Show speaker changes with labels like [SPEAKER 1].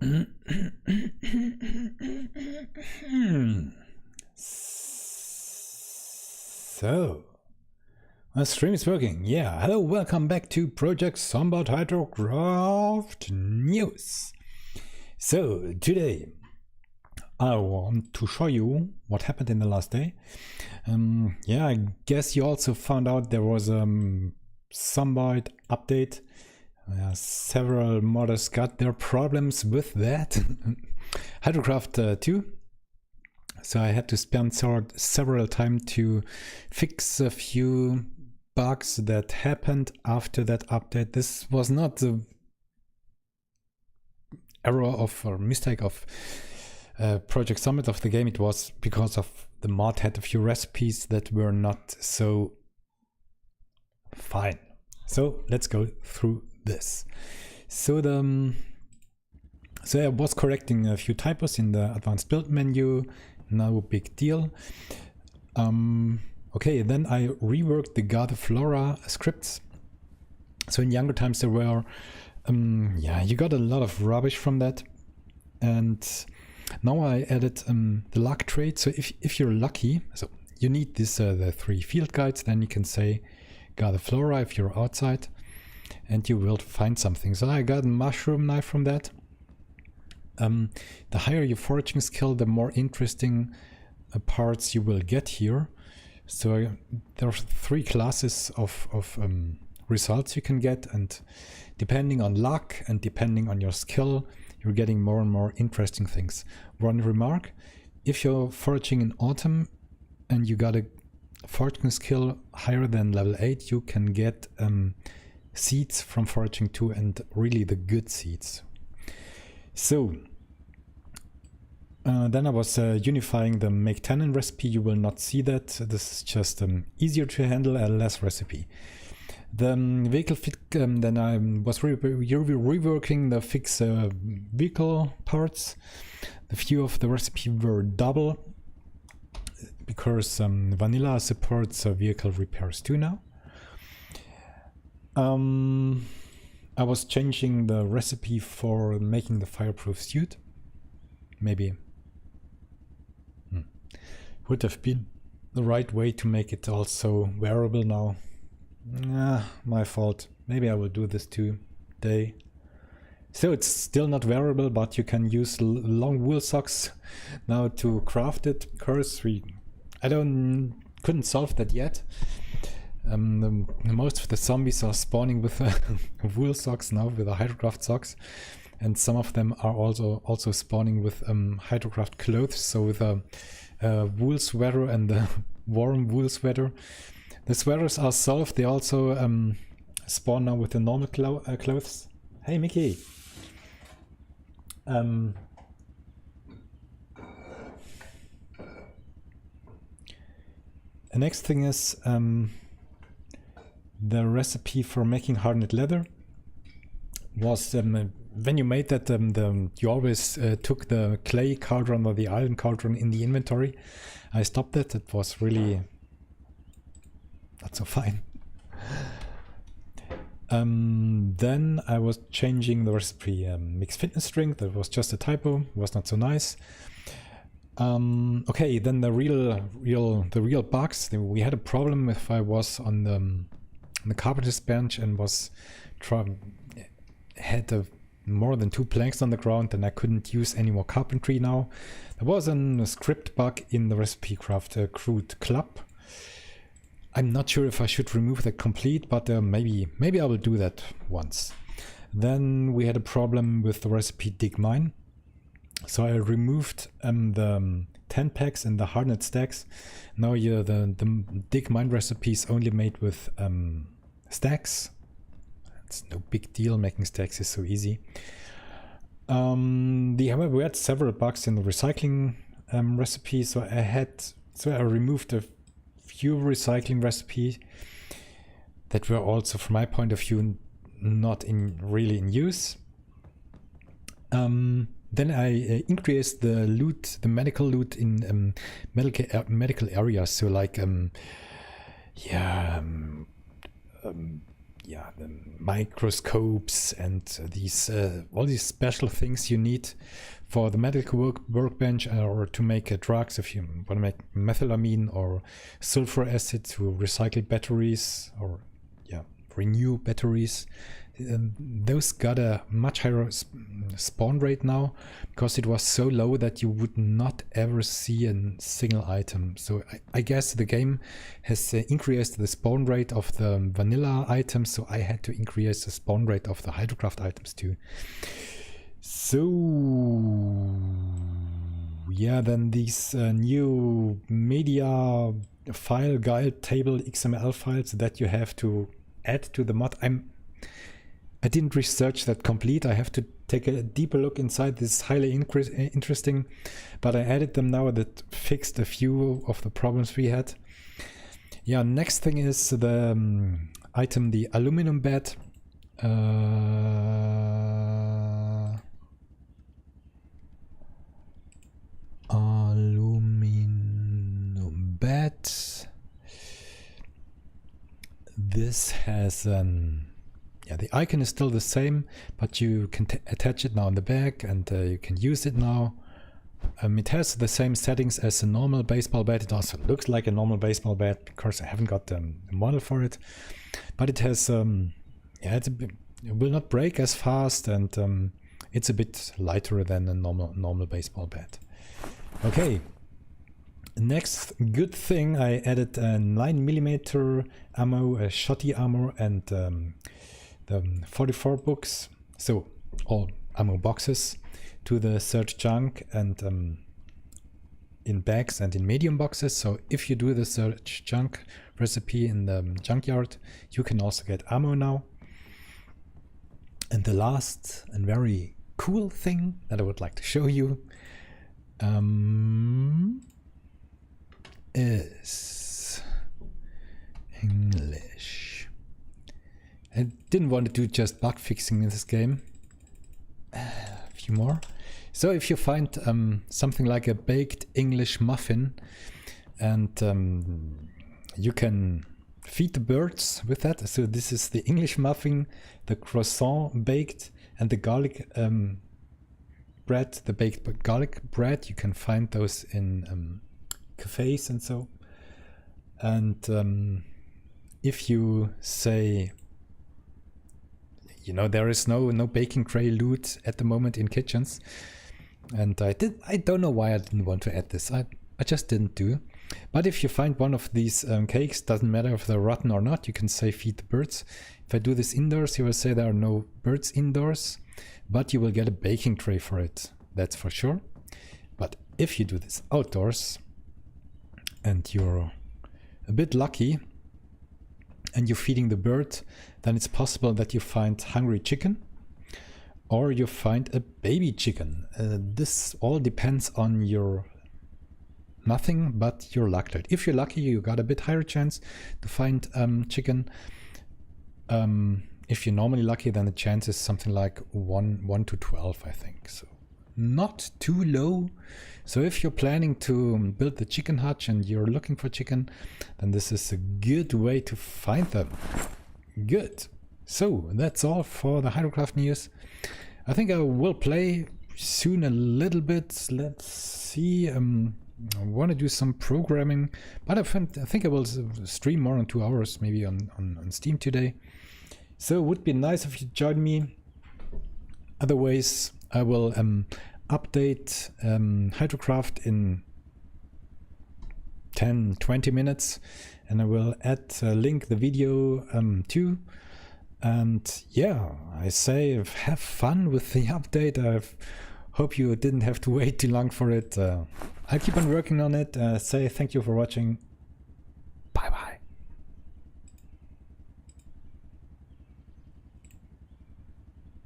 [SPEAKER 1] So, my stream is working. Yeah, hello, welcome back to Project Zomboid Hydrocraft News. So, today I want to show you what happened in the last day. Yeah, I guess you also found out there was a Zomboid update. Several modders got their problems with that. Hydrocraft 2. So I had to spend several time to fix a few bugs that happened after that update. This was not the error of or mistake of Project Summit of the game. It was because of the mod had a few recipes that were not so fine. So let's go through this. So I was correcting a few typos in the advanced build menu. No big deal. Okay, then I reworked the Flora scripts. So in younger times there were yeah, you got a lot of rubbish from that, and now I added the luck trait. So if you're lucky, so you need this the 3 field guides, then you can say Flora if you're outside, and you will find something. So I got a mushroom knife from that. The higher your foraging skill, the more interesting parts you will get here. So there are 3 classes of results you can get, and depending on luck and depending on your skill, you're getting more and more interesting things. One remark: if you're foraging in autumn and you got a foraging skill higher than level 8, you can get seeds from foraging 2, and really the good seeds. So then I was unifying the make Tannin recipe. You will not see that. This is just easier to handle, a less recipe. The vehicle fit, then I was reworking the fix vehicle parts. The few of the recipe were double because vanilla supports vehicle repairs too now. I was changing the recipe for making the Fireproof Suit. Maybe would have been the right way to make it also wearable now. My fault. Maybe I will do this today. So it's still not wearable, but you can use long wool socks now to craft it, because I couldn't solve that yet. Most of the zombies are spawning with wool socks now, with the Hydrocraft socks, and some of them are also spawning with Hydrocraft clothes, so with a wool sweater and the warm wool sweater. The sweaters are solved. They also spawn now with the normal clothes. Hey Mickey! The next thing is the recipe for making hardened leather was when you made that you always took the clay cauldron or the iron cauldron in the inventory. I stopped that. It was really not so fine. Then I was changing the recipe mix Fitnessdrink. That was just a typo. It was not so nice. Okay, then the real bugs. We had a problem if I was on the carpenter's bench and was had more than 2 planks on the ground, and I couldn't use any more carpentry now. There was a script bug in the recipe craft Crude Club. I'm not sure if I should remove that complete, but maybe I will do that once. Then we had a problem with the recipe dig mine. So I removed the tentpegs and the hardened stacks. Now the dig mine recipe is only made with stacks. It's no big deal. Making stacks is so easy. However, we had several bugs in the recycling recipe. So I removed a few recycling recipes that were also, from my point of view, not really in use. Then I increased the loot, the medical loot in medical areas. So like yeah, the microscopes and these all these special things you need for the medical workbench, or to make drugs if you want to make methylamine or sulfur acid to recycle batteries, or yeah, renew batteries. Those got a much higher spawn rate now, because it was so low that you would not ever see a single item. So I guess the game has increased the spawn rate of the vanilla items, so I had to increase the spawn rate of the Hydrocraft items too. So yeah, then these new media file guide table XML files that you have to add to the mod. I didn't research that complete. I have to take a deeper look inside. This is highly interesting, but I added them now. That fixed a few of the problems we had. Yeah, next thing is the item, the aluminum bat. Aluminum bat. This has yeah, the icon is still the same, but you can attach it now on the back, and you can use it now. It has the same settings as a normal baseball bat. It also looks like a normal baseball bat, because I haven't got the model for it. But it has, yeah, it will not break as fast, and it's a bit lighter than a normal baseball bat. Okay. Next good thing, I added a 9mm ammo, a shotty ammo, and the 44 books, so all ammo boxes, to the search junk, and in bags and in medium boxes. So if you do the search junk recipe in the junkyard, you can also get ammo now. And the last and very cool thing that I would like to show you is English. I didn't want to do just bug fixing in this game. A few more. So if you find something like a baked English muffin, and you can feed the birds with that. So this is the English muffin, the croissant baked, and the garlic bread, the baked garlic bread. You can find those in cafes and so. And if you say, you know, there is no baking tray loot at the moment in kitchens, and I don't know why I didn't want to add this. I just didn't do. But if you find one of these cakes, doesn't matter if they're rotten or not, you can say feed the birds. If I do this indoors, you will say there are no birds indoors, but you will get a baking tray for it. That's for sure. But if you do this outdoors, and you're a bit lucky, and you're feeding the bird, then it's possible that you find hungry chicken, or you find a baby chicken. This all depends on your nothing but your luck rate. If you're lucky, you got a bit higher chance to find chicken. If you're normally lucky, then the chance is something like 1 to 12, I think. So not too low. So if you're planning to build the chicken hutch and you're looking for chicken, then this is a good way to find them. Good. So that's all for the Hydrocraft news. I think I will play soon a little bit. Let's see. I want to do some programming, but I think I will stream more in 2 hours, maybe on Steam today. So it would be nice if you join me. Otherwise, I will update Hydrocraft in 10-20 minutes, and I will link the video too. And yeah, I say have fun with the update. I hope you didn't have to wait too long for it. I'll keep on working on it. Say thank you for watching. Bye bye.